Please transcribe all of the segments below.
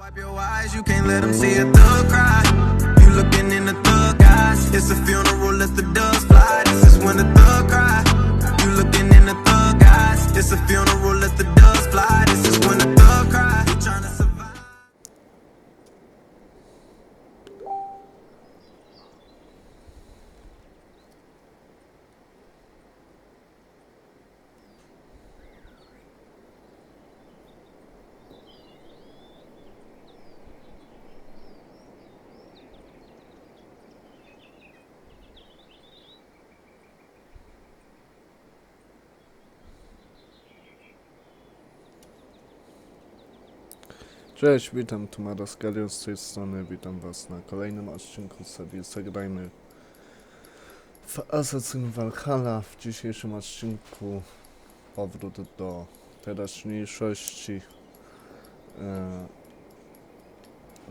Wipe your eyes, you can't let them see a thug cry. You looking in the thug eyes. It's a funeral, let the doves fly. This is when the thug cry. You looking in the thug eyes. It's a funeral, let the doves fly. This is when the thug cry. You trying to survive. Cześć, witam, tu Madaskalion z tej strony, witam was na kolejnym odcinku serii Zagrajmy w Assasin Valhalla. W dzisiejszym odcinku powrót do teraźniejszości,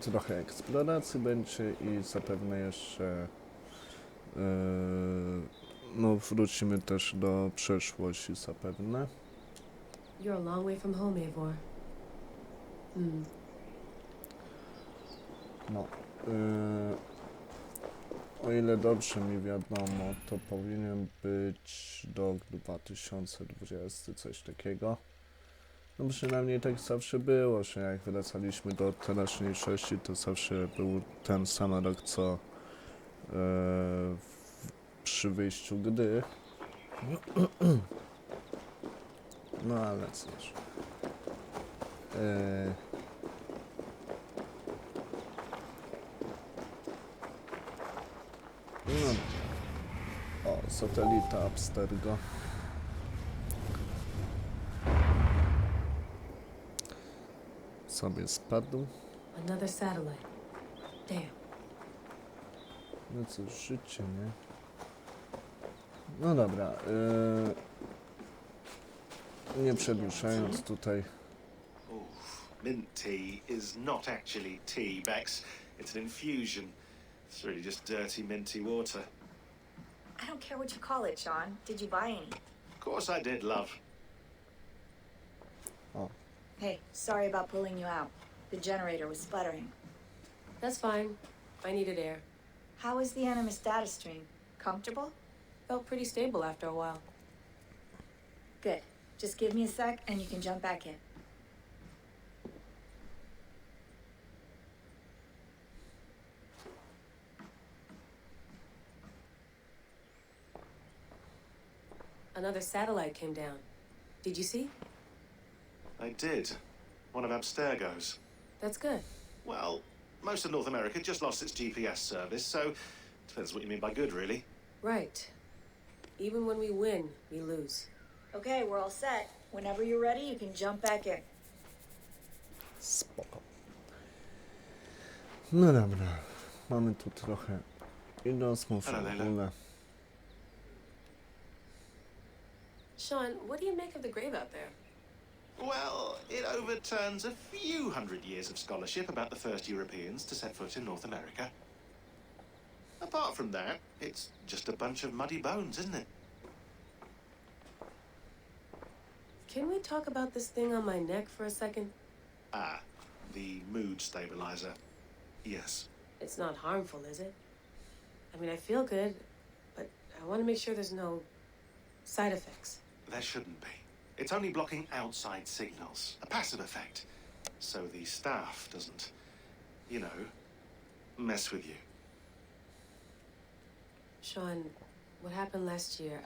trochę eksploracji będzie i zapewne jeszcze no wrócimy też do przeszłości zapewne. You're a long way from home, Eivor. No, o ile dobrze mi wiadomo, to powinien być rok 2020, coś takiego. No przynajmniej tak zawsze było, że jak wracaliśmy do teraźniejszości, to zawsze był ten sam rok, co przy wyjściu gry. No ale cóż. No. O, satelita Abstergo. Sobie spadł. Another satellite. Damn. No cóż, życie, nie? No dobra, nie przedłużając tutaj. Mint tea is not actually tea, Bex. It's an infusion. It's really just dirty, minty water. I don't care what you call it, Sean. Did you buy any? Of course I did, love. O, Hey, sorry about pulling you out. The generator was sputtering. That's fine. I needed air. How is the Animus data stream? Comfortable? Felt pretty stable after a while. Good. Just give me a sec and you can jump back in. Another satellite came down. Did you see? I did. One of Abstergo's. That's good. Well, most of North America just lost its GPS service, so depends what you mean by good, really. Right. Even when we win, we lose. Okay, we're all set. Whenever you're ready, you can jump back in. spoko. No dobra, mamy tu trochę i rozmów w ogóle. Sean, what do you make of the grave out there? Well, it overturns a few hundred years of scholarship about the first Europeans to set foot in North America. Apart from that, it's just a bunch of muddy bones, isn't it? Can we talk about this thing on my neck for a second? Ah, the mood stabilizer. Yes. It's not harmful, is it? I mean, I feel good, but I want to make sure there's no side effects. There shouldn't be. It's only blocking outside signals, a passive effect, so the staff doesn't, you know, mess with you. Sean, what happened last year,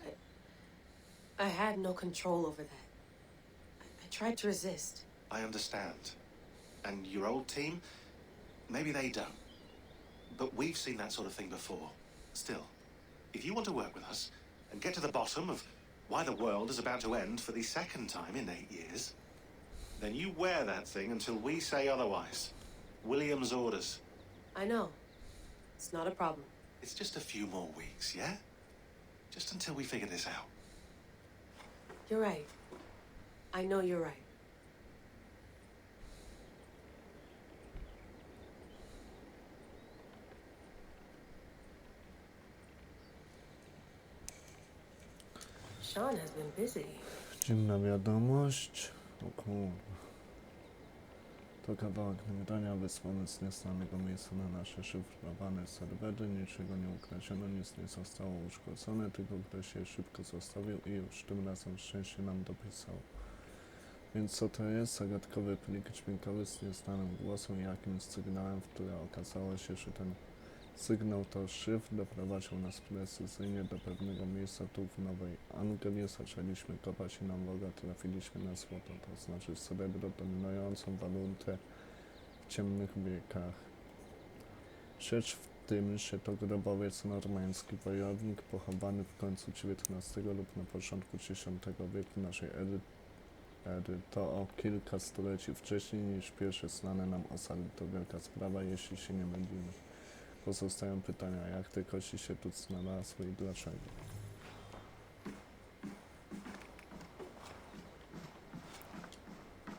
I had no control over that. I tried to resist. I understand. And your old team, maybe they don't. But we've seen that sort of thing before. Still, if you want to work with us and get to the bottom of why the world is about to end for the second time in 8 years, then you wear that thing until we say otherwise. William's orders. I know. It's not a problem. It's just a few more weeks, yeah? Just until we figure this out. You're right. I know you're right. Sean has been busy. Dzienna wiadomość. O kurwa. po kawałek nagrania wysłany z nieznanego miejsca na nasze szyfrowane serwery. Niczego nie ukradziono, nic nie zostało uszkodzone, tylko ktoś je szybko zostawił i już tym razem szczęście nam dopisał. Więc co to jest? Zagadkowy plik dźwiękowy z nieznanym głosem i jakimś sygnałem, w którym okazało się, że ten sygnał to szyfr. Doprowadził nas precyzyjnie do pewnego miejsca tu w Nowej Anglii. Zaczęliśmy kopać i na Boga trafiliśmy na złoto, to znaczy srebro, dominującą walutę w ciemnych wiekach. Rzecz w tym, że to grobowiec normański wojownik pochowany w końcu XIX lub na początku X wieku naszej ery. To o kilka stuleci wcześniej niż pierwsze znane nam osady. To wielka sprawa, jeśli się nie mylimy. Pozostają pytania, jak te kości się tu znalazły i dlaczego.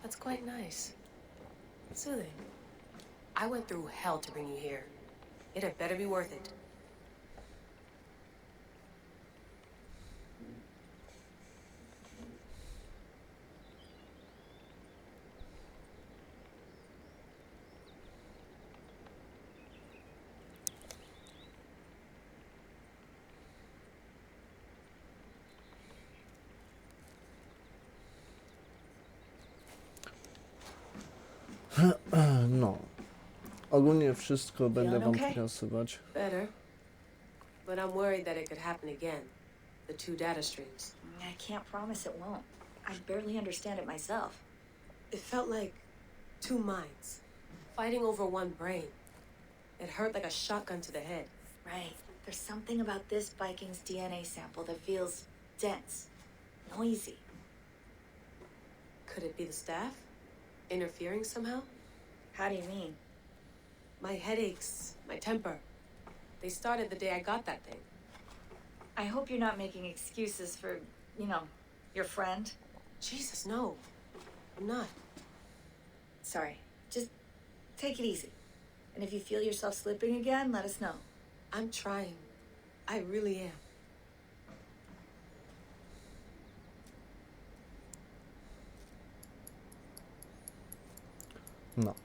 That's quite nice. Soothing. I went through hell to bring you here. It had better be worth it. No. Ogólnie wszystko będę wam okay? pokazywać. Better. But I'm worried that it could happen again. The two data streams. I can't promise it won't. I barely understand it myself. It felt like two minds fighting over one brain. It hurt like a shotgun to the head. Right. There's something about this Viking's DNA sample that feels dense, noisy. Could it be the staff? Interfering somehow? How do you mean? My headaches, my temper. They started the day I got that thing. I hope you're not making excuses for, you know, your friend. Jesus, no. I'm not. Sorry. Just take it easy. And if you feel yourself slipping again, let us know. I'm trying. I really am. No.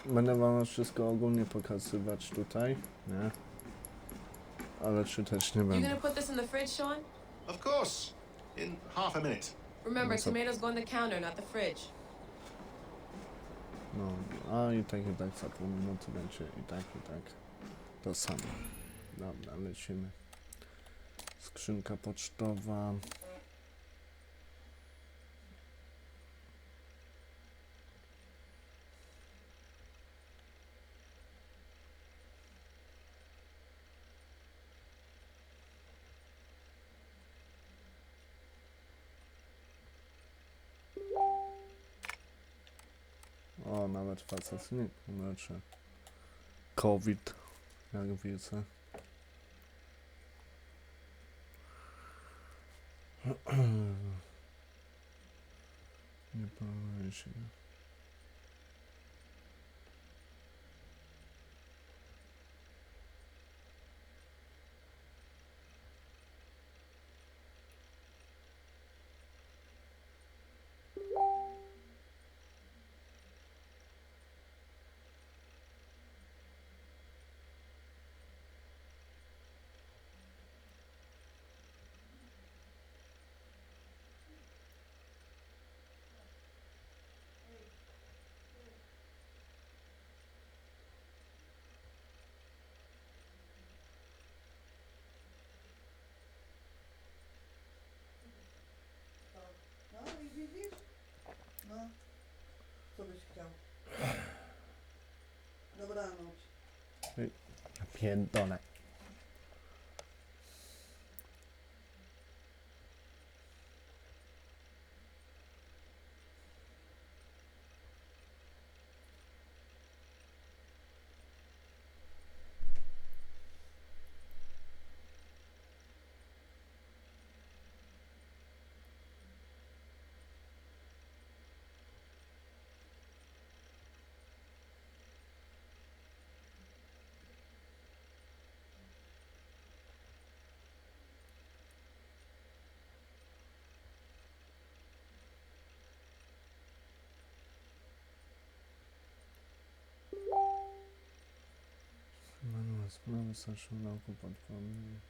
Będę wam wszystko ogólnie pokazywać tutaj, nie? Ale czytać nie You będę. gonna put this in the fridge, Sean? Of course. In half a minute. Remember, What's up? tomatoes go on the counter, not the fridge. No, a i tak za pół minuty będzie i tak to samo. Dobra, lecimy. Skrzynka pocztowa. O, nawet facet nie leczy. COVID, jak widzę. Nie powiem się. No i widzisz? No, co byś chciał? Dobranoc. Pierdolę. Sprawy starszą nauką podpomnę.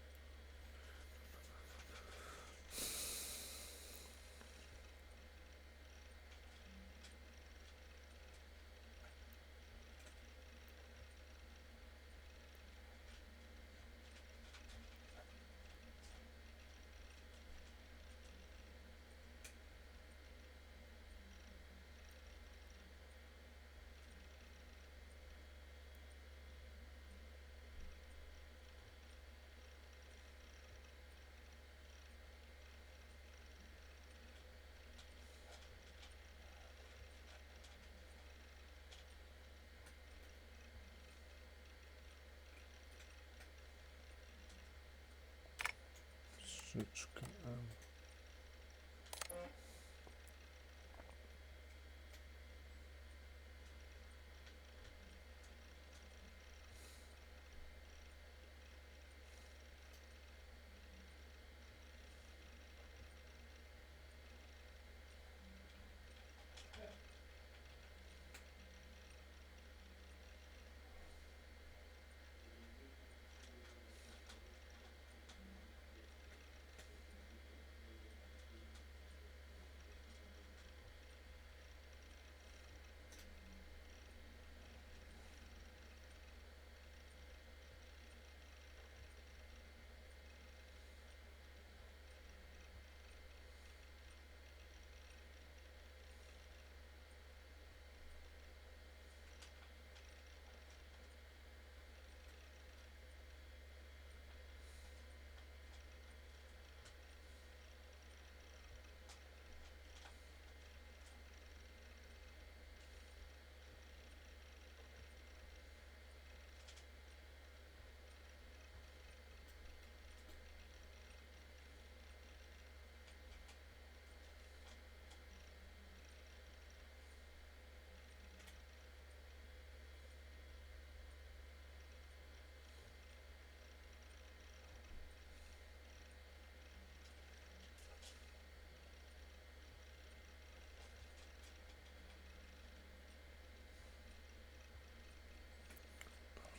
Troszeczkę.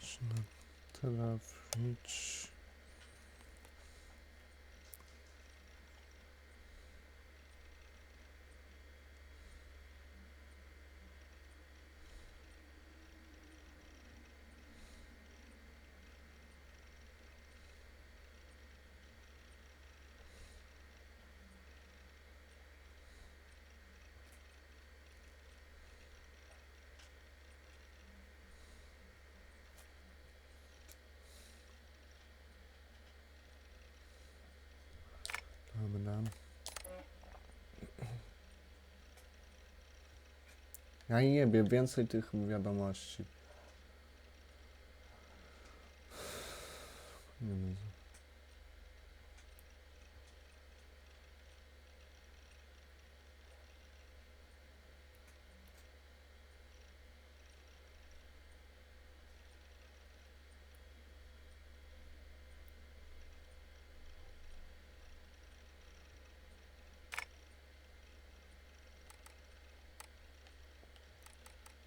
Można trafić. Dobra. Ja nie wiem, więcej tych wiadomości. Nie wiem.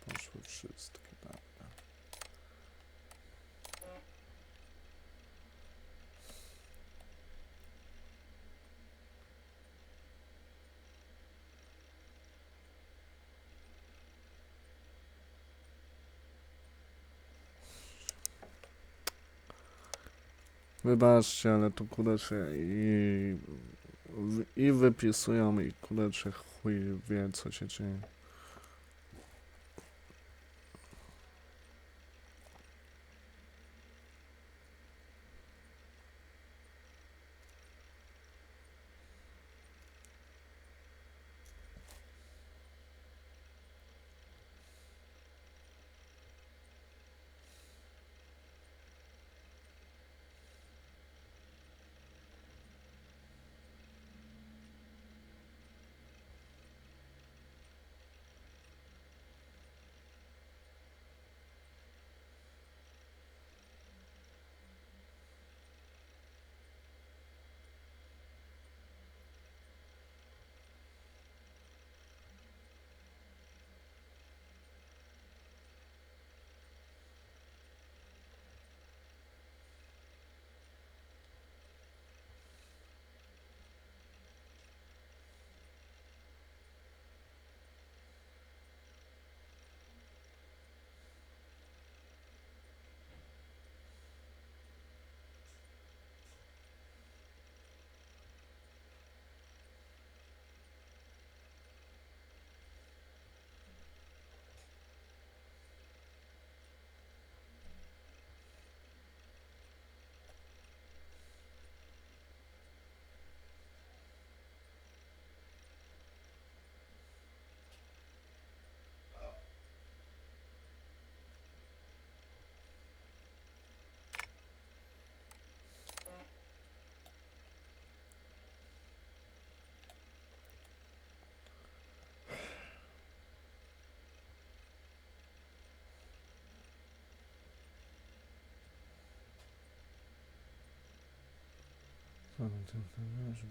Poszły wszystkie, dobra. Wybaczcie, ale tu kulecze i wypisują i kulecze chuj wie co się dzieje.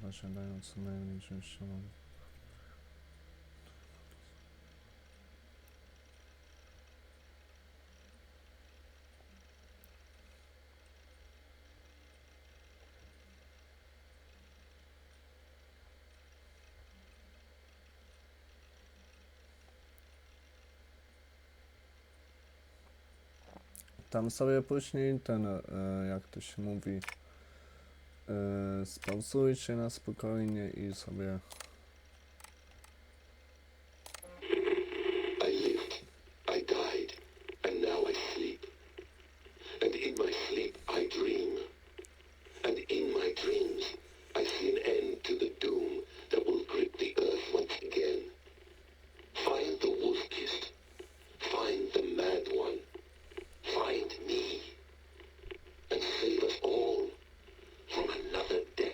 Posiadają co najmniej częściową. Tam sobie później ten, jak to się mówi, spauzujcie na spokojnie i sobie... I lived, I died, and now I sleep. And in my sleep I dream. And in my dreams I see an end to the doom that will grip the earth once again. Find the wolf-kissed. Find the mad one. Find me. And save us all from another death.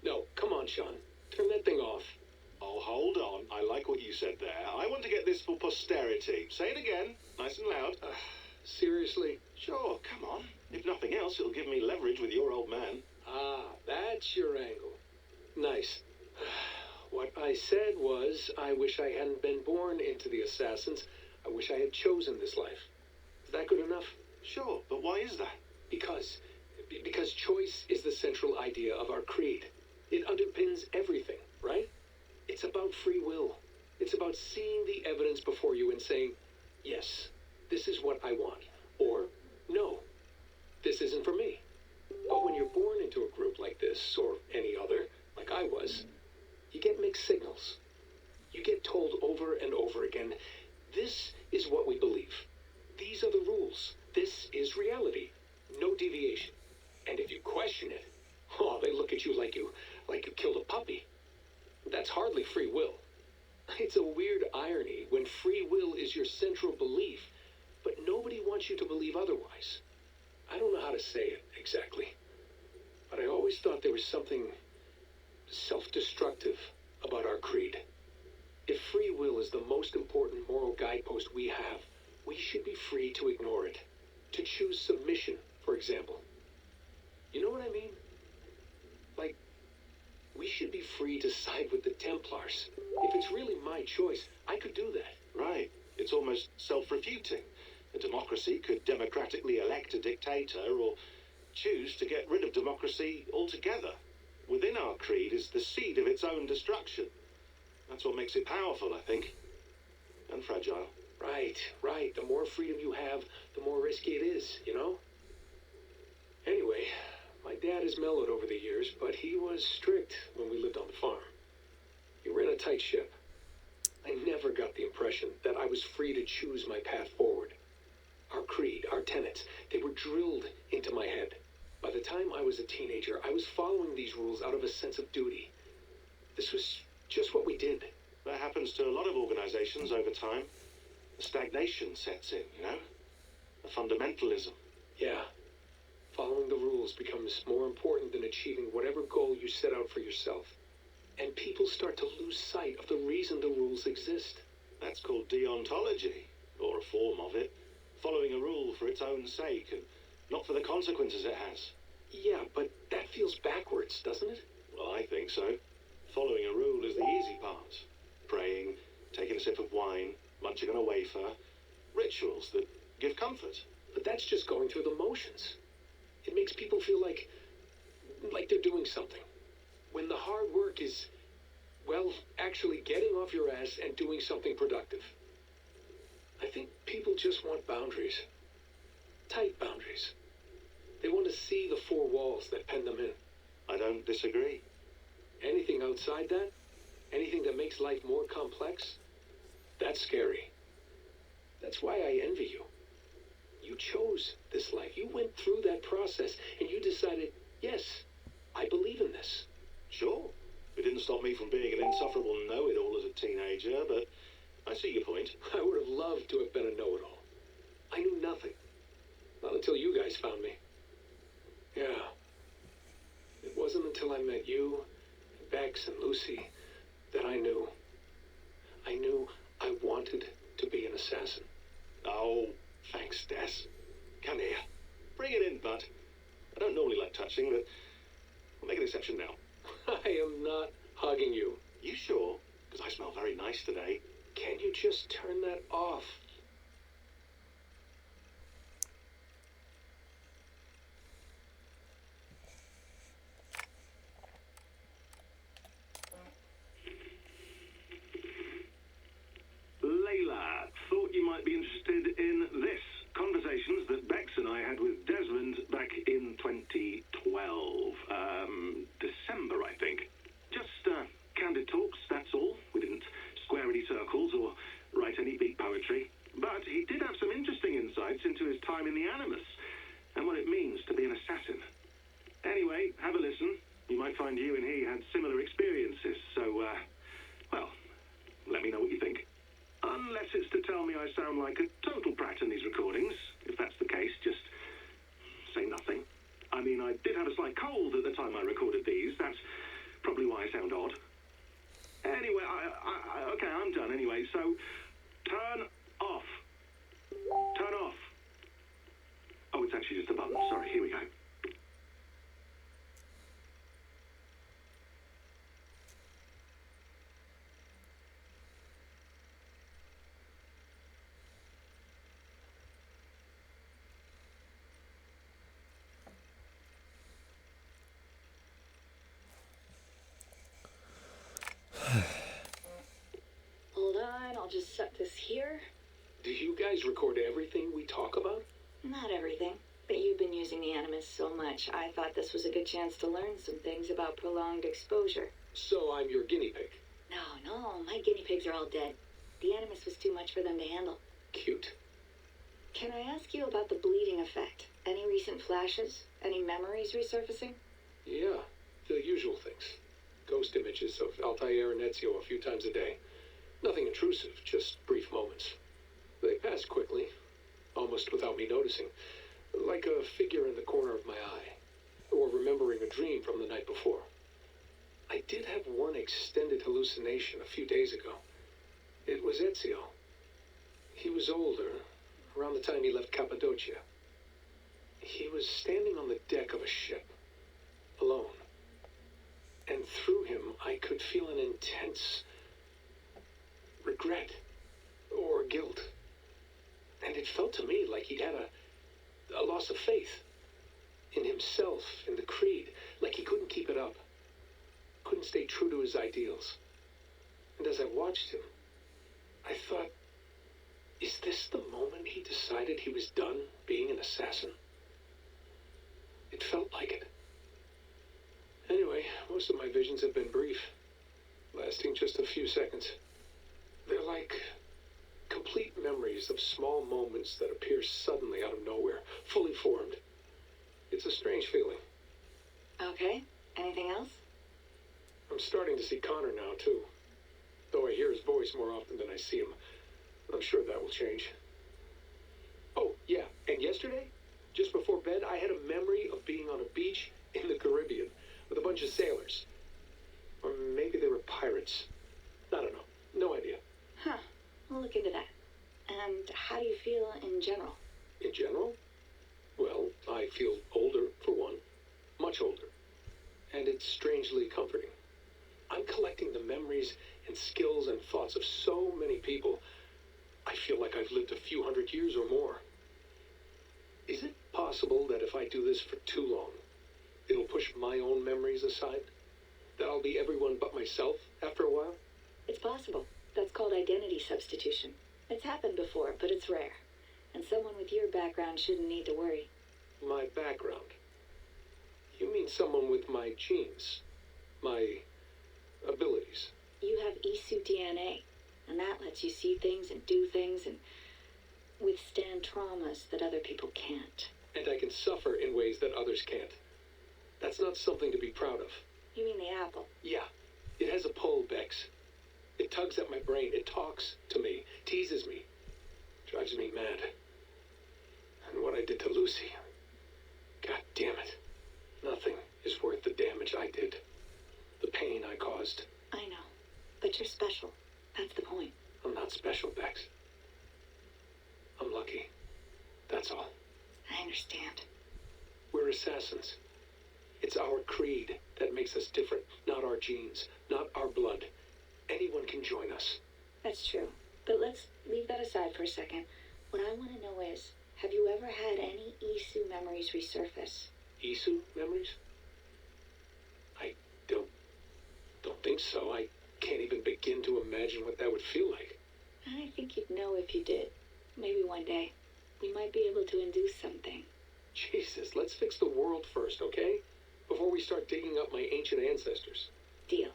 No, come on, Sean. Turn that thing off. Oh, hold on. I like what you said there. I want to get this for posterity. Say it again, nice and loud. Seriously? Sure, come on. If nothing else, it'll give me leverage with your old man. Ah, that's your angle. Nice. What I said was, I wish I hadn't been born into the Assassins. I wish I had chosen this life. Is that good enough? Sure, but why is that? Because choice is the central idea of our creed. It underpins everything, right? It's about free will. It's about seeing the evidence before you and saying, yes, this is what I want. Or, no, this isn't for me. But when you're born into a group like this, or any other, like I was, you get mixed signals. You get told over and over again, this is what we believe. These are the rules. This is reality. No deviation. And if you question it, oh, they look at you like you killed a puppy. That's hardly free will. It's a weird irony when free will is your central belief, but nobody wants you to believe otherwise. I don't know how to say it exactly, but I always thought there was something self-destructive about our creed. If free will is the most important moral guidepost we have, we should be free to ignore it. To choose submission, for example. You know what I mean? Like, we should be free to side with the Templars. If it's really my choice, I could do that. Right. It's almost self-refuting. A democracy could democratically elect a dictator or choose to get rid of democracy altogether. Within our creed is the seed of its own destruction. That's what makes it powerful, I think. And fragile. Right. The more freedom you have, the more risky it is, you know? Anyway, my dad has mellowed over the years, but he was strict when we lived on the farm. He ran a tight ship. I never got the impression that I was free to choose my path forward. Our creed, our tenets, they were drilled into my head. By the time I was a teenager, I was following these rules out of a sense of duty. This was just what we did. That happens to a lot of organizations over time. A stagnation sets in, you know? A fundamentalism. Yeah. Following the rules becomes more important than achieving whatever goal you set out for yourself. And people start to lose sight of the reason the rules exist. That's called deontology, or a form of it. Following a rule for its own sake, and not for the consequences it has. Yeah, but that feels backwards, doesn't it? Well, I think so. Following a rule is the easy part. Praying, taking a sip of wine, munching on a wafer. Rituals that give comfort. But that's just going through the motions. It makes people feel like they're doing something. When the hard work is, well, actually getting off your ass and doing something productive. I think people just want boundaries. Tight boundaries. They want to see the four walls that pen them in. I don't disagree. Anything outside that, anything that makes life more complex, that's scary. That's why I envy you. You chose this life. You went through that process and you decided, yes, I believe in this. Sure. It didn't stop me from being an insufferable know-it-all as a teenager, but I see your point. I would have loved to have been a know-it-all. I knew nothing. Not until you guys found me. Yeah. It wasn't until I met you, and Bex and Lucy, that I knew. I knew I wanted to be an assassin. Oh, thanks, Des. Come here. Bring it in, bud. I don't normally like touching, but we'll make an exception now. I am not hugging you. You sure? Because I smell very nice today. Can you just turn that off? Layla, thought you might be interested in this. Conversations that Bex and I had with Desmond back in 2012. December, I think. Just candid talks, that's all. We didn't square any circles or write any beat poetry. But he did have some interesting insights into his time in the Animus and what it means to be an assassin. Anyway, have a listen. You might find you and he had similar experiences. So, well, let me know what you think. Unless it's to tell me I sound like a total prat in these recordings. If that's the case, just say nothing. I mean, I did have a slight cold at the time I recorded these. That's probably why I sound odd. Anyway, okay, I'm done anyway. So, turn off. Turn off. Oh, it's actually just a button. Sorry, here we go. Hold on, I'll just set this here. Do you guys record everything we talk about? Not everything, but you've been using the Animus so much, I thought this was a good chance to learn some things about prolonged exposure. So I'm your guinea pig. No, my guinea pigs are all dead. The Animus was too much for them to handle. Cute. Can I ask you about the bleeding effect? Any recent flashes? Any memories resurfacing? Yeah, the usual things. Ghost images of Altair and Ezio a few times a day. Nothing intrusive, just brief moments. They pass quickly, almost without me noticing, like a figure in the corner of my eye, or remembering a dream from the night before. I did have one extended hallucination a few days ago. It was Ezio. He was older, around the time he left Cappadocia. He was standing on the deck of a ship, alone. And through him, I could feel an intense regret or guilt. And it felt to me like he'd had a loss of faith in himself, in the creed, like he couldn't keep it up, couldn't stay true to his ideals. And as I watched him, I thought, is this the moment he decided he was done being an assassin? It felt like it. Anyway, most of my visions have been brief, lasting just a few seconds. They're like complete memories of small moments that appear suddenly out of nowhere, fully formed. It's a strange feeling. Okay, anything else? I'm starting to see Connor now, too. Though I hear his voice more often than I see him. I'm sure that will change. Oh, yeah, and yesterday, just before bed, I had a memory of being on a beach in the Caribbean with a bunch of sailors. Or maybe they were pirates. I don't know. No idea. Huh, we'll look into that. And how do you feel in general? In general? Well, I feel older, for one. Much older. And it's strangely comforting. I'm collecting the memories and skills and thoughts of so many people. I feel like I've lived a few hundred years or more. Is it possible that if I do this for too long, it'll push my own memories aside? That I'll be everyone but myself after a while? It's possible. That's called identity substitution. It's happened before, but it's rare. And someone with your background shouldn't need to worry. My background? You mean someone with my genes? My abilities? You have Isu DNA, and that lets you see things and do things and withstand traumas that other people can't. And I can suffer in ways that others can't. That's not something to be proud of. You mean the apple? Yeah. It has a pull, Bex. It tugs at my brain. It talks to me, teases me, drives me mad. and what I did to Lucy. God damn it. Nothing is worth the damage I did. The pain I caused. I know. But you're special. That's the point. I'm not special, Bex. I'm lucky. That's all. I understand. We're assassins. It's our creed that makes us different, not our genes, not our blood. Anyone can join us. That's true. But let's leave that aside for a second. What I want to know is, have you ever had any Isu memories resurface? Isu memories? I don't think so. I can't even begin to imagine what that would feel like. I think you'd know if you did. Maybe one day. We might be able to induce something. Jesus, let's fix the world first, okay? Before we start digging up my ancient ancestors. Deal.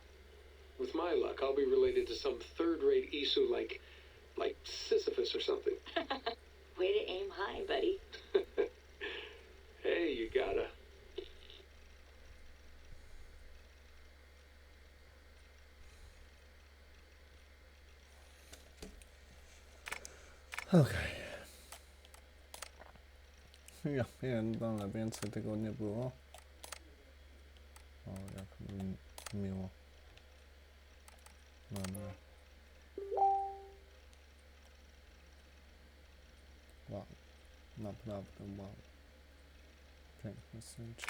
With my luck, I'll be related to some third-rate Isu like Sisyphus or something. Way to aim high, buddy. Hey, you gotta. Okej. Ja pierdolę, więcej tego nie było. O, jak miło. Dobra. Wow. Naprawdę wow. Piękne zdjęcie.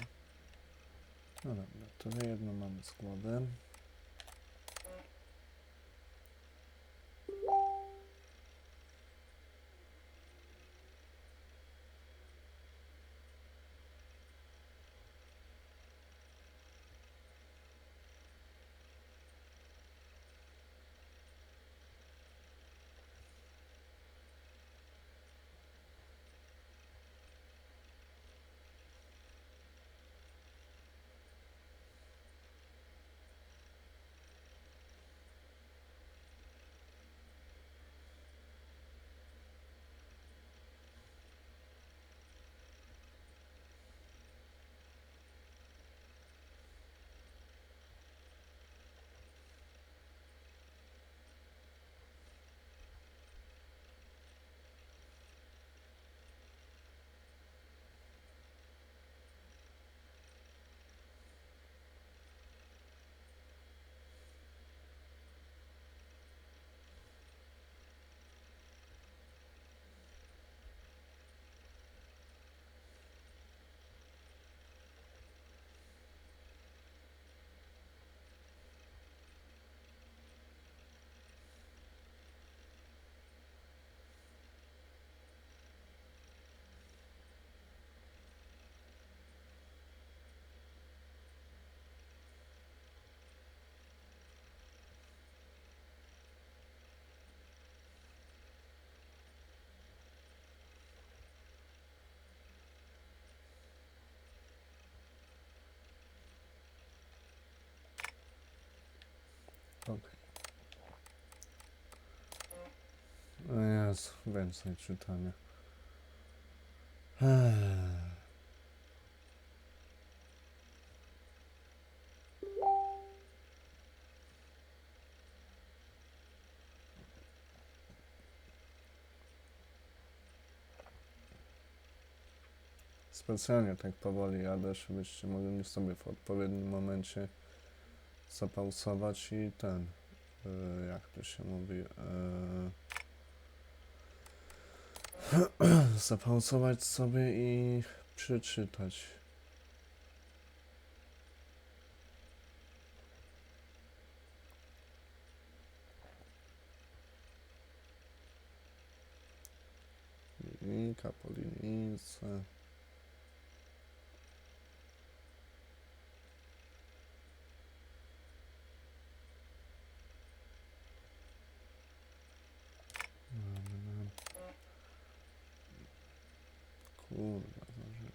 No dobra, to jedno mamy z głowy. Okay. O Jezu, więcej czytania. Specjalnie tak powoli jadę, żebyście mogli sobie w odpowiednim momencie zapausować i ten, jak to się mówi, zapausować sobie i przeczytać. Linijka po linijce. Kurwa, może...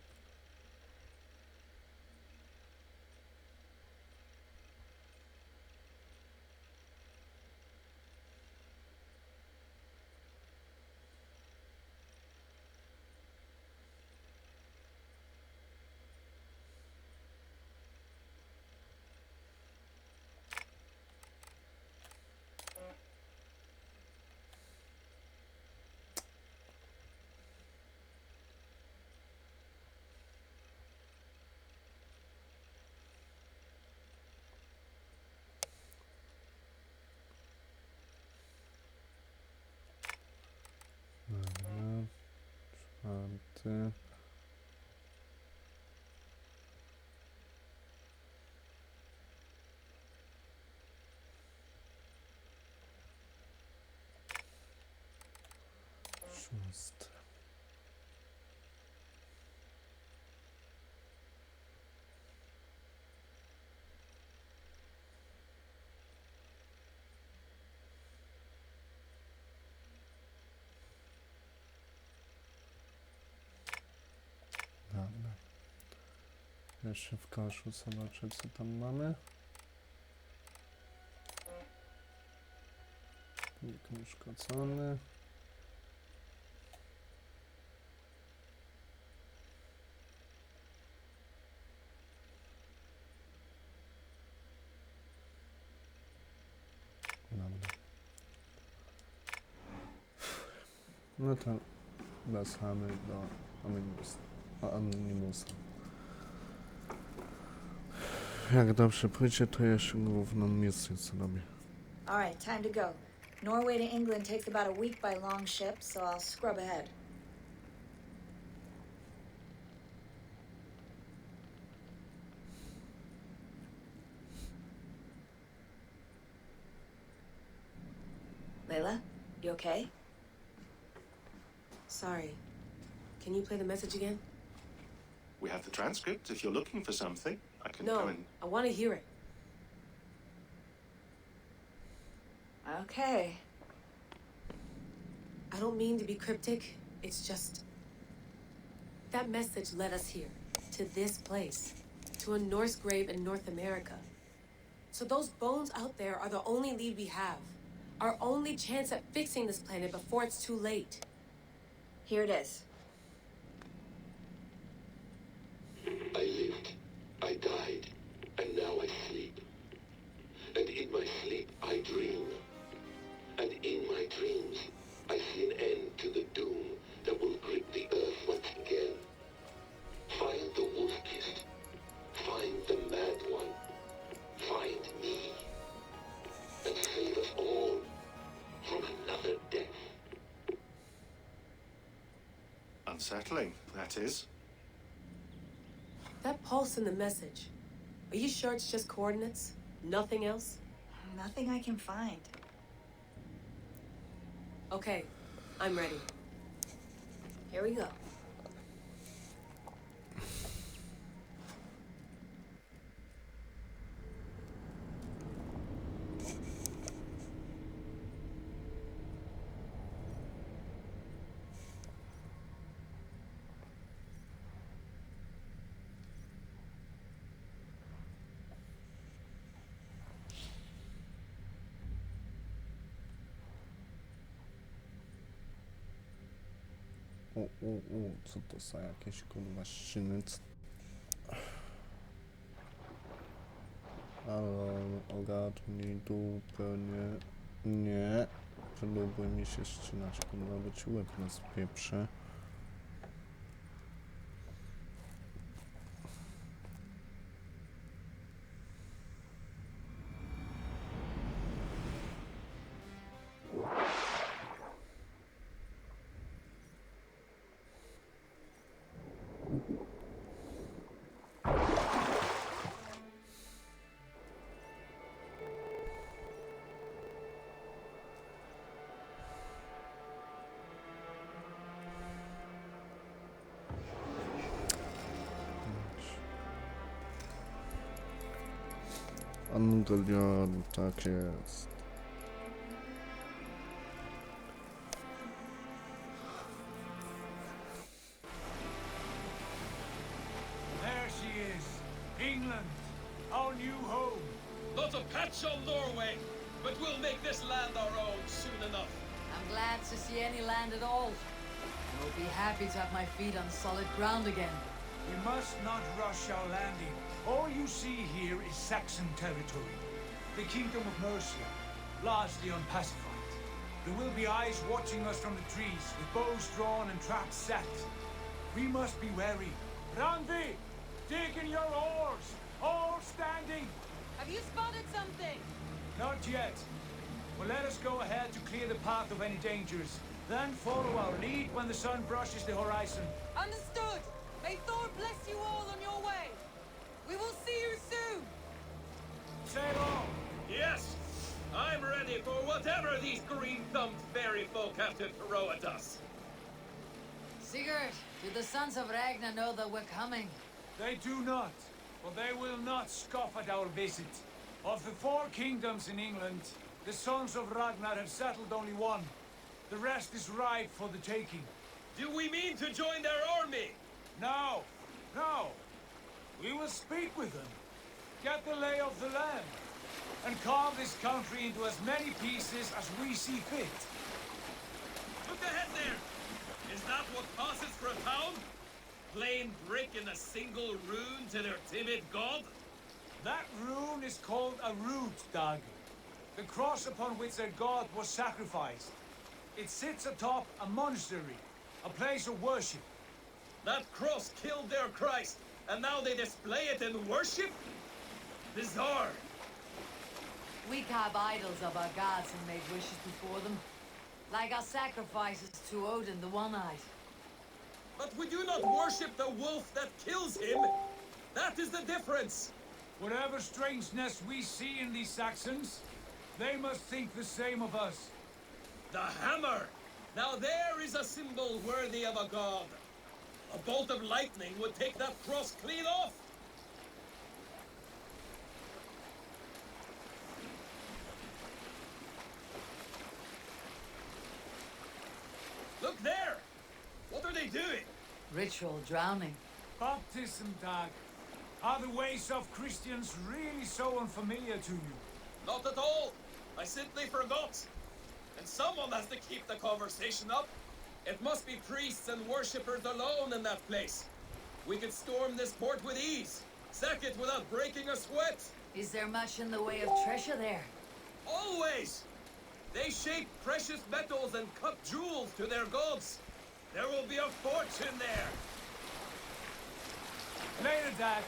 5. Szósty. Dobra. Jeszcze w koszu zobaczę, co tam mamy. Plik uszkodzony. Dobra. No to wracamy do Anonymusa. Jak dobrze pójdzie, to jeszcze główną misję zrobię. All right, time to go. Norway to England takes about a week by long ship, so I'll scrub ahead. Layla, you okay? Sorry. Can you play the message again? We have the transcript. If you're looking for something, I can No, go and... I want to hear it. Okay. I don't mean to be cryptic. It's just... That message led us here. To this place. To a Norse grave in North America. So those bones out there are the only lead we have. Our only chance at fixing this planet before it's too late. Here it is. I lived, I died, and now I sleep. And in my sleep I dream. And in my dreams I see an end to the doom that will grip the earth once again. Find the wolf-kissed. Find the mad one. Find me. And save us all from another death. Unsettling, that is. That pulse in the message. Are you sure it's just coordinates? Nothing else? Nothing I can find. Okay, I'm ready. Here we go. Co to są jakieś kurwa ściny? Ale ogarnij dupę, nie. Próbuj mi się ścinać, kurwa, bo ci łeb nas pieprze. Angolion, tak jest. There she is, England, our new home. Not a patch on Norway, but we'll make this land our own soon enough. I'm glad to see any land at all. I'll be happy to have my feet on solid ground again. We must not rush our landing. All you see here is Saxon territory, the Kingdom of Mercia, largely unpacified. There will be eyes watching us from the trees, with bows drawn and traps set. We must be wary. Randvi, dig in your oars, all standing. Have you spotted something? Not yet. Well, let us go ahead to clear the path of any dangers. Then follow our lead when the sun brushes the horizon. Understood. May Thor bless you all on your way. We will see you soon. Sail on. Yes, I'm ready for whatever these green-thumbed fairy folk have to throw at us. Sigurd, do the sons of Ragnar know that we're coming? They do not, but they will not scoff at our visit. Of the 4 kingdoms in England, the sons of Ragnar have settled only one. The rest is ripe for the taking. Do we mean to join their army? No, no. We will speak with them, get the lay of the land, and carve this country into as many pieces as we see fit. Look ahead there! Is that what passes for a town? Plain brick in a single rune to their timid god? That rune is called a root, Dag. The cross upon which their god was sacrificed. It sits atop a monastery, a place of worship. That cross killed their Christ, and now they display it in worship? Bizarre. We carve idols of our gods and make wishes before them. Like our sacrifices to Odin the One-Eyed. But we do not worship the wolf that kills him. That is the difference. Whatever strangeness we see in these Saxons, they must think the same of us. The hammer! Now there is a symbol worthy of a god. A bolt of lightning would take that cross clean off. Look there! What are they doing? Ritual drowning. Baptism, Dag. Are the ways of Christians really so unfamiliar to you? Not at all. I simply forgot. And someone has to keep the conversation up. It must be priests and worshippers alone in that place. We could storm this port with ease. Sack it without breaking a sweat. Is there much in the way of treasure there? Always! They shape precious metals and cut jewels to their gods. There will be a fortune there. Later, Dag.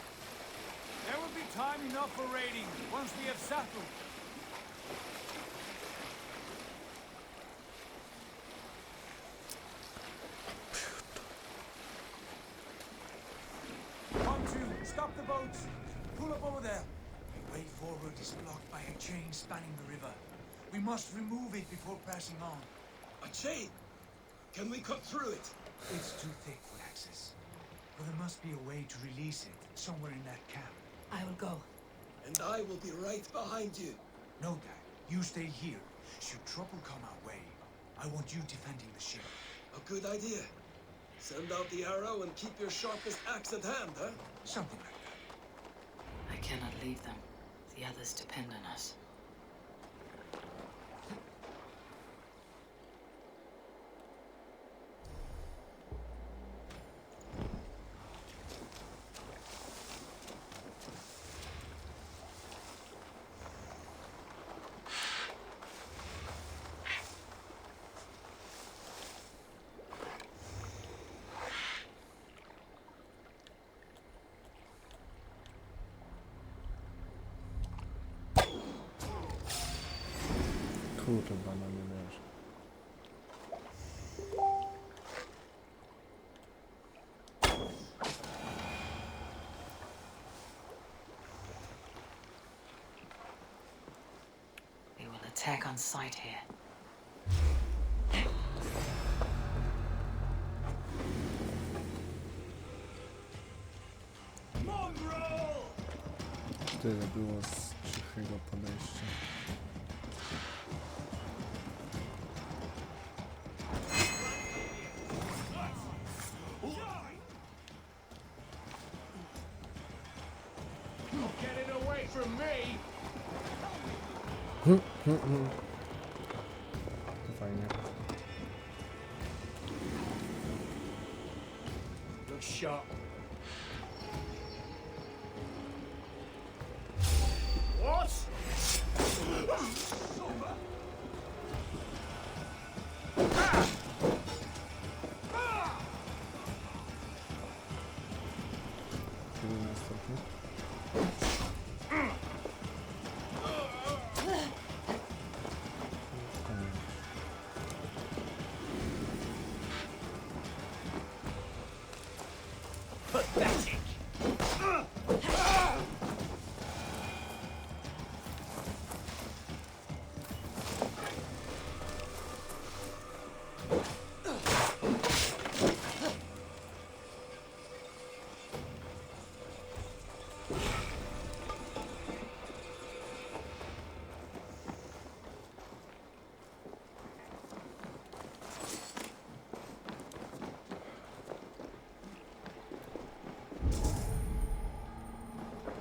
There will be time enough for raiding once we have settled. Pontoon, stop the boats. Pull up over there. The way forward is blocked by a chain spanning the river. We must remove it before passing on. A chain? Can we cut through it? It's too thick for access. But there must be a way to release it, somewhere in that camp. I will go. And I will be right behind you. No, Dad. You stay here. Should trouble come our way, I want you defending the ship. A good idea. Send out the arrow and keep your sharpest axe at hand, huh? Something like that. I cannot leave them. The others depend on us. Kurwa, na mnie leży. They will attack on sight here. Tyle było z cichego podejścia. To fajnie. Look sharp. What? Kiedy następny? pathetic!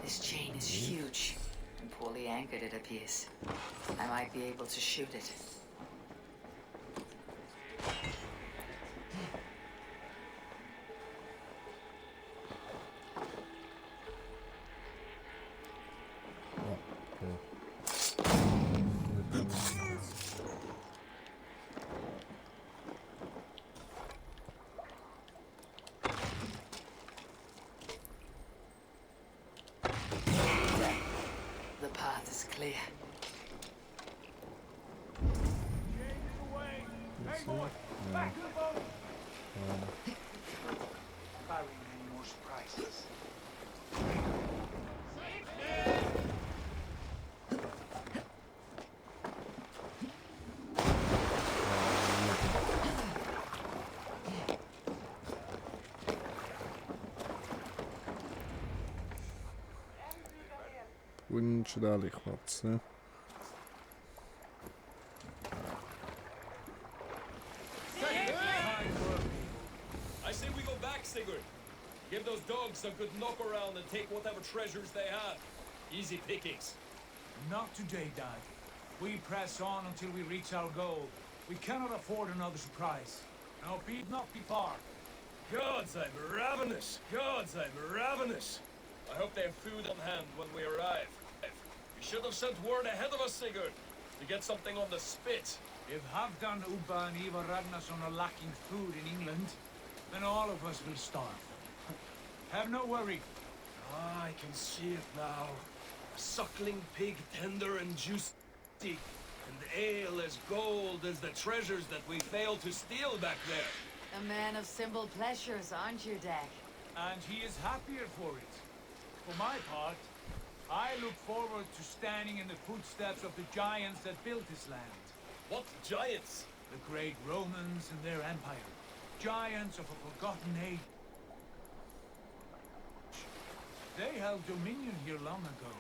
This chain is huge and poorly anchored, it appears. I might be able to shoot it. The path is clear. Hey boy, back to the boat! Barring any more surprises. Płyńcie dalej, chłopcy. I say we go back, Sigurd. Give those dogs a good knock around and take whatever treasures they have. Easy pickings. Not today, Dad. We press on until we reach our goal. We cannot afford another surprise. Now, not be far. Gods, I'm ravenous. Gods, I'm ravenous. I hope they have food on hand when we arrive. You should have sent word ahead of us, Sigurd, to get something on the spit. If Halfdan, Ubba, and Ivar Ragnarsson are lacking food in England, then all of us will starve. Have no worry. Ah, I can see it now. A suckling pig, tender and juicy, and ale as gold as the treasures that we failed to steal back there. A man of simple pleasures, aren't you, Dag? And he is happier for it. For my part, I look forward to standing in the footsteps of the giants that built this land. What giants? The great Romans and their empire. Giants of a forgotten age. They held dominion here long ago.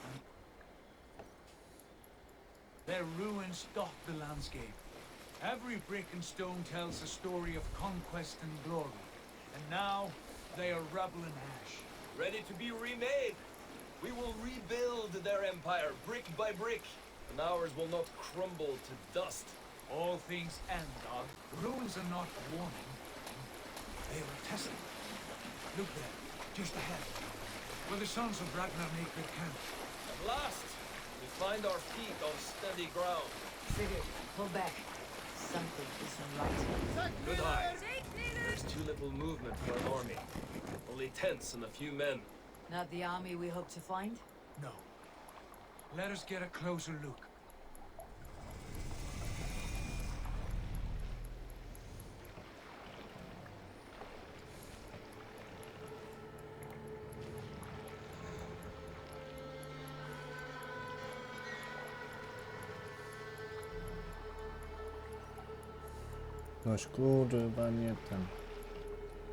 And their ruins dot the landscape. Every brick and stone tells a story of conquest and glory. And now, they are rubble and ash. Ready to be remade. We will rebuild their empire brick by brick, and ours will not crumble to dust. All things end, Dog. Ruins are not a warning. They are a testament. Look there, just ahead, where the sons of Ragnar make their camp. At last, we find our feet on steady ground. Sigurd, pull back. Something isn't right. Good eye. There's too little movement for an army. Only tents and a few men. Not the army we hope to find? No. Let us get a closer look. Noś kurwa, nie ten.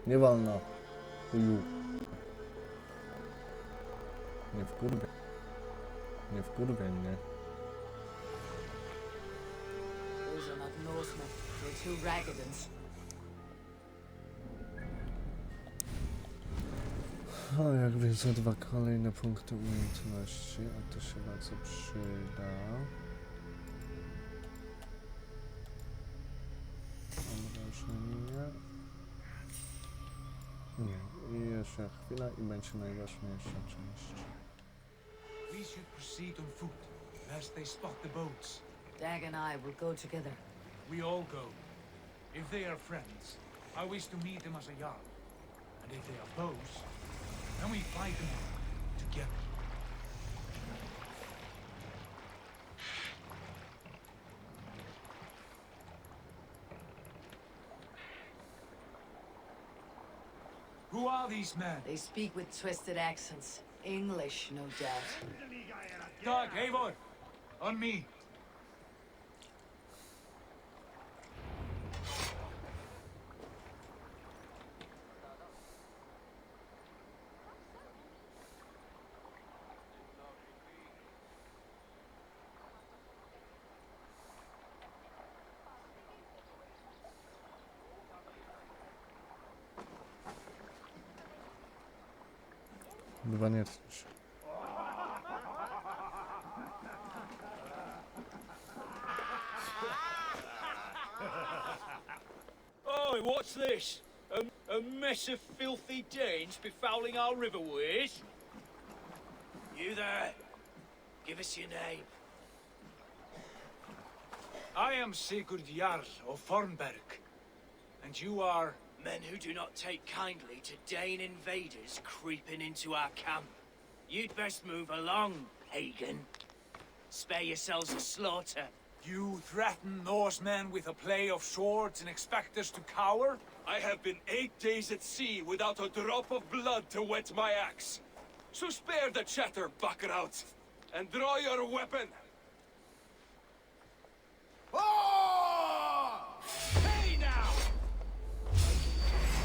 Nie wolno. Uju. Nie wkurwiaj. Nie wkurwiaj mnie. Those are not Norsemen. They're two Raggadans. O, jak widzę, 2 kolejne punkty umiejętności, a to się bardzo przyda. Nie. I jeszcze chwila i będzie najważniejsza część. We should proceed on foot, lest they spot the boats. Dag and I will go together. We all go. If they are friends, I wish to meet them as a jarl. And if they are foes, then we fight them together. Who are these men? They speak with twisted accents. English, no doubt. Doug, Eivor, on me. Chyba nie chcesz. Oh, what's this? A mess of filthy Danes befouling our riverways? You there? Give us your name. I am Sigurd Jarl of Fornberg. And you are... Men who do not take kindly to Dane invaders creeping into our camp. You'd best move along, pagan. Spare yourselves a slaughter. You threaten Norsemen with a play of swords and expect us to cower? I have been 8 days at sea without a drop of blood to wet my axe. So spare the chatter, buckerout, and draw your weapon. Oh! Hey now!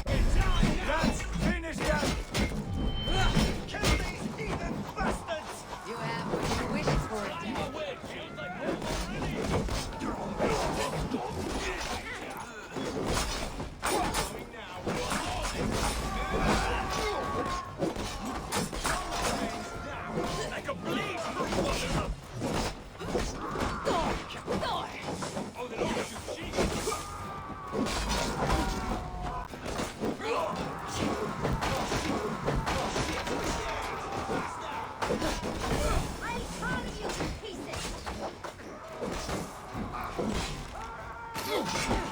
Get down now! Let's finish them! Kill these heathen bastards! You have what you wish for, Dad. Like a blaze! Oh, they don't shoot sheep!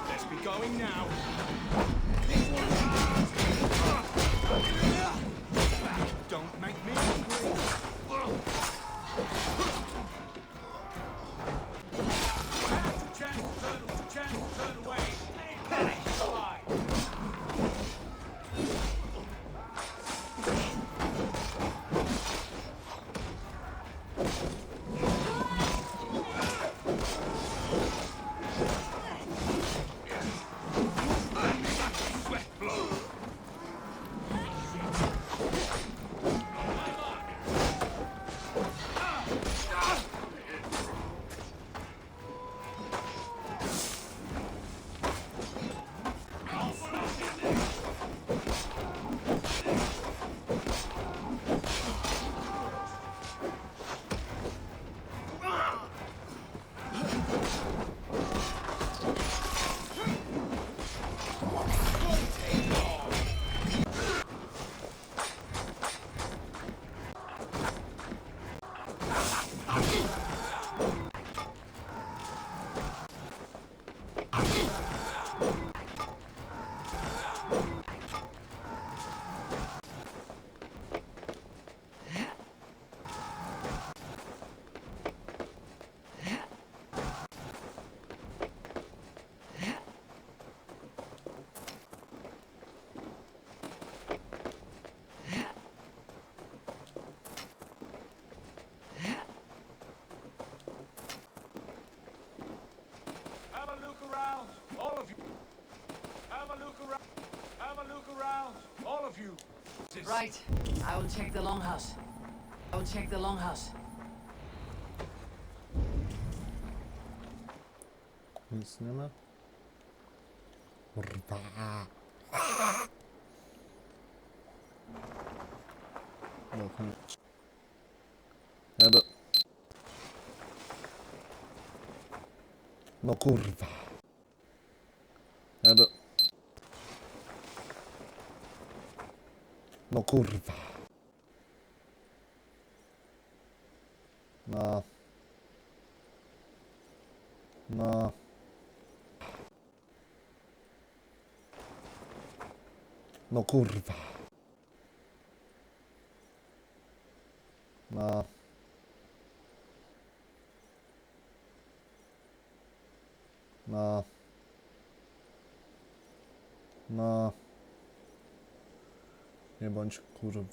Let's be going now. Don't make me angry! Chance, turn away! Fly! Right. I will check the longhouse. I will check the longhouse. Nic nie ma? Kurwa. No, koniec. Jadę. No kurwa. Jadę. No kurwa. No. No. No kurwa. No. No. No. Nie bądź kurwą.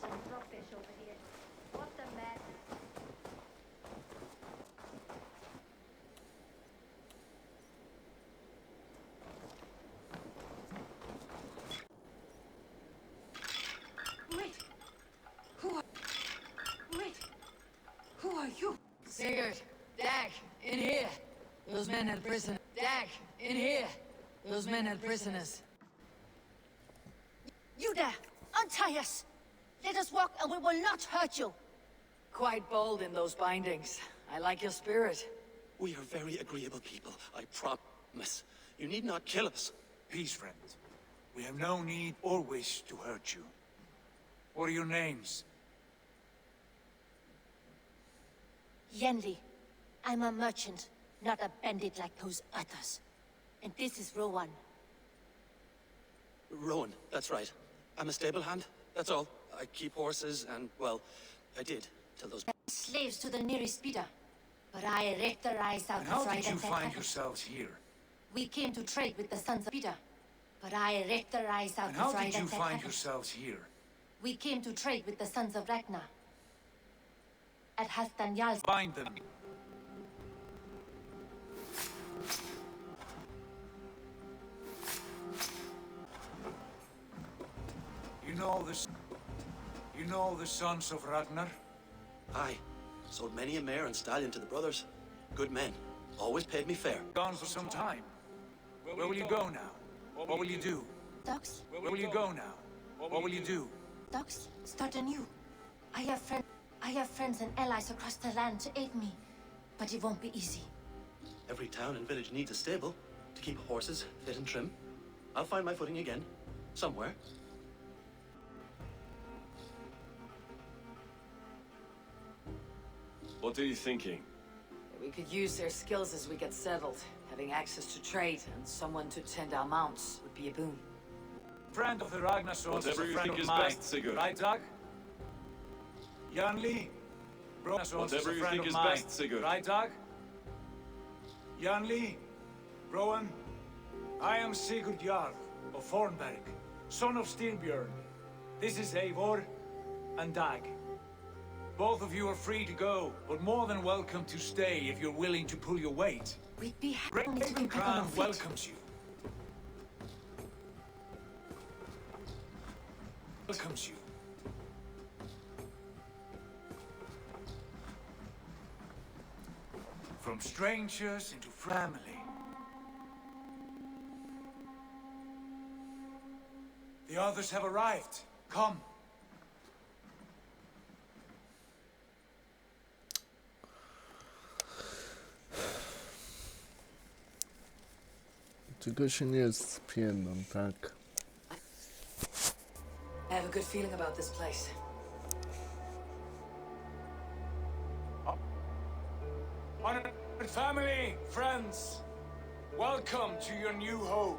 Some rockfish over here. What the madness? Wait! Who are you? Sigurd! Dag! In here! Those men held prisoners. Dag! In here! Those men held prisoners. You there! Untie us! Let us walk and we will not hurt you! Quite bold in those bindings. I like your spirit. We are very agreeable people, I promise. You need not kill us. Peace, friends. We have no need or wish to hurt you. What are your names? Yenli. I'm a merchant, not a bandit like those others. And this is Rowan. Rowan, that's right. I'm a stable hand, that's all. I keep horses and, well, I did, till those... Slaves to the nearest bidder. But I ripped their eyes out And how before I did you let them find have it. yourselves here? We came to trade with the sons of bidder. But I ripped their eyes out And how before I did let you them find have it. yourselves here? We came to trade with the sons of Ragnar. At Halfdan Jarl's... Find them. You know the sons of Ragnar? Aye. Sold many a mare and stallion to the brothers. Good men. Always paid me fair. Gone for some time. Where will you go now? What will you do? Dogs? Where will you go now? What will you do? Dogs? Start anew. I have friends and allies across the land to aid me. But it won't be easy. Every town and village needs a stable to keep horses fit and trim. I'll find my footing again. Somewhere. What are you thinking? We could use their skills as we get settled. Having access to trade and someone to tend our mounts would be a boon. Friend of the Ragnar swords is a Whatever you friend think of is mine. best, Sigurd. Right, Doug? Janli? Ragnar swords is a Whatever you friend think of is mine. best, Sigurd. Right, Doug? Janli? Rowan? I am Sigurd Jarl of Fornberg, son of Styrbjörn. This is Eivor and Dag. Both of you are free to go, but more than welcome to stay if you're willing to pull your weight. We'd be happy to be back on Crown our feet. welcomes you. Welcomes you. From strangers into family. The others have arrived. Come. Tylko się nie spiędą, tak? I have a good feeling about this place. Honored family, friends, welcome to your new home.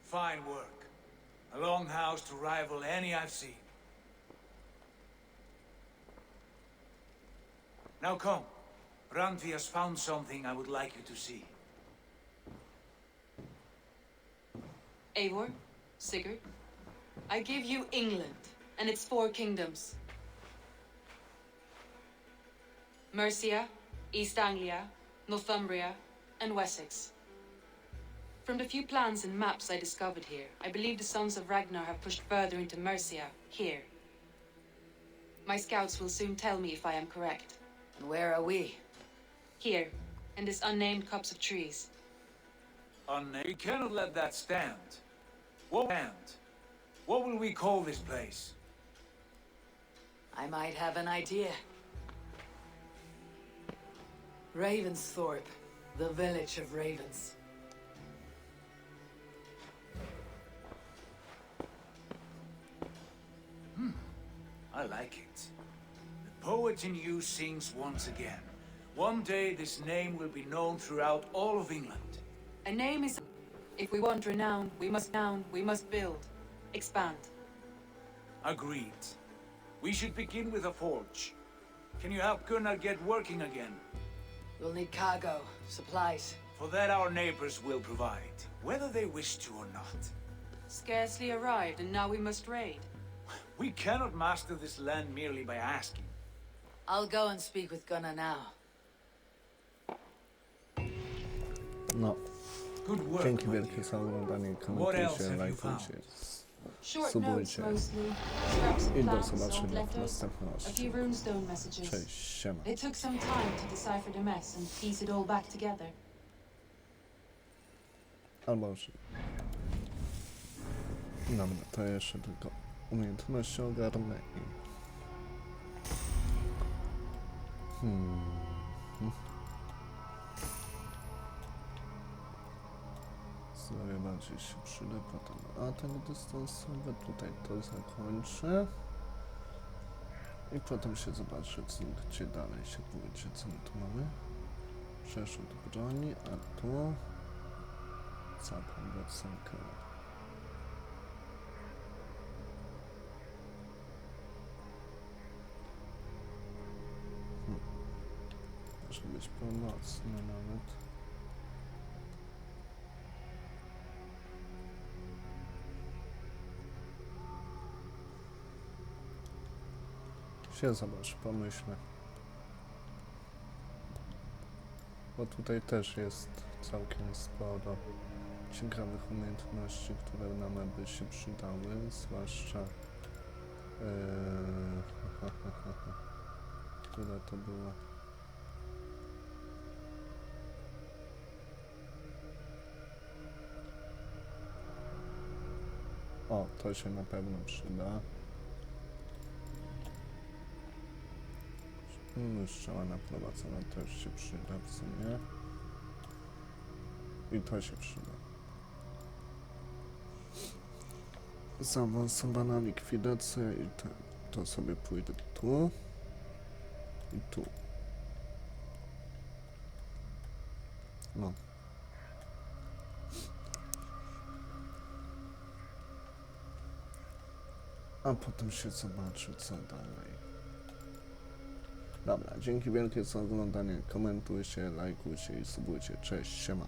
Fine work. A longhouse to rival any I've seen. Now come. Randvi has found something I would like you to see. Eivor, Sigurd, I give you England and its 4 kingdoms. Mercia, East Anglia, Northumbria, and Wessex. From the few plans and maps I discovered here, I believe the sons of Ragnar have pushed further into Mercia, here. My scouts will soon tell me if I am correct. And where are we? Here, in this unnamed copse of trees. We cannot let that stand. What will we call this place? I might have an idea. Ravensthorpe, the village of ravens. I like it. The poet in you sings once again. One day this name will be known throughout all of England. A name is... If we want renown, we must build, expand. Agreed. We should begin with a forge. Can you help Gunnar get working again? We'll need cargo, supplies. For that our neighbors will provide, whether they wish to or not. Scarcely arrived, and now we must raid. We cannot master this land merely by asking. I'll go and speak with Gunnar now. No. Good work, Dzięki wielkie za oglądanie, komentujcie, lajkujcie, subujcie i do zobaczenia w następnym odcinku. Cześć, siema. It took some time to decipher the mess and piece it all back together. Albo już... Dobra, to jeszcze tylko umiejętności ogarnę i... Zdrowie bardziej się przyda potem atak dystansowy, tutaj to zakończę i potem się zobaczy, gdzie dalej się pójdzie. Co my tu mamy? Przeszód broni, a tu zapam ocenkę. Może być pomocny nawet. Się zobacz, pomyślę. Bo tutaj też jest całkiem sporo ciekawych umiejętności, które nam by się przydały, zwłaszcza... Które to było? O, to się na pewno przyda. Strzała naprowadzona też się przyda w sumie. I to się przyda. Zaawansowana likwidacja i to sobie pójdę tu. I tu. No. A potem się zobaczy, co dalej. Dobra, dzięki wielkie za oglądanie, komentujcie, lajkujcie i subujcie. Cześć, siema.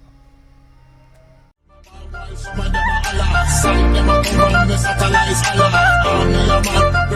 Some of them are Allah, some of them are Quran, the satellites Allah,